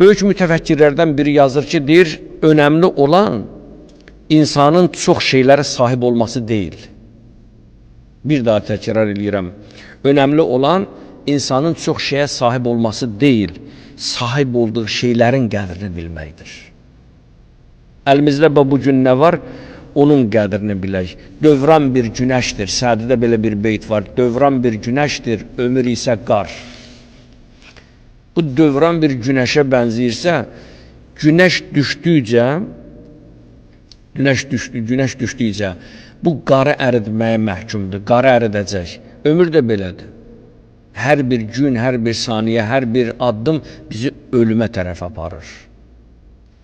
Böyük mütəfəkkirlərdən biri yazır ki, deyir, önəmli olan insanın çox şeylərə sahib olması deyil. Bir daha təkrar edirəm. Önəmli olan insanın çox şeyə sahib olması deyil, sahib olduğu şeylərin qədrini bilməkdir. Əlimizdə bu gün nə var? Onun qədrini bilək. Dövran bir günəşdir. Sədidə belə bir beyt var. Dövran bir günəşdir, ömür isə qar. Bu dövran bir günəşə bənzəyirsə, günəş düşdükcə bu qarı əridməyə məhkumdur. Qarı əridəcək. Ömür də belədir. Hər bir gün, hər bir saniyə, hər bir addım bizi ölümə tərəf aparır.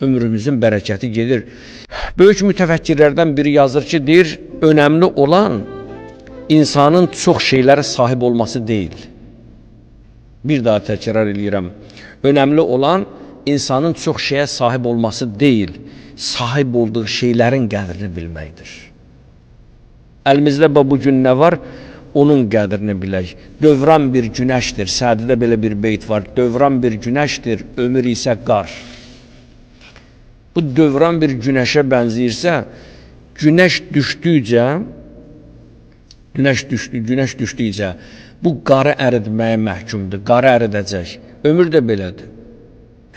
Ömrümüzün bərəkəti gedir. Böyük mütəfəkkirlərdən biri yazır ki, deyir, önəmli olan insanın çox şeylərə sahib olması deyil. Bir daha təkrar edirəm. Önəmli olan insanın çox şeyə sahib olması deyil, sahib olduğu şeylərin qədrini bilməkdir. Əlimizdə bu gün nə var? Onun qədrini bilək. Dövran bir günəşdir. Sədidə belə bir beyt var. Dövran bir günəşdir, ömür isə qar. Bu dövran bir günəşə bənzəyirsə, günəş düşdükcə bu qarı əridməyə məhkumdur. Qarı əridəcək. Ömür də belədir.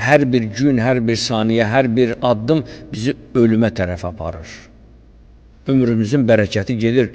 Hər bir gün, hər bir saniyə, hər bir addım bizi ölümə tərəf aparır. Ömrümüzün bərəkəti gedir.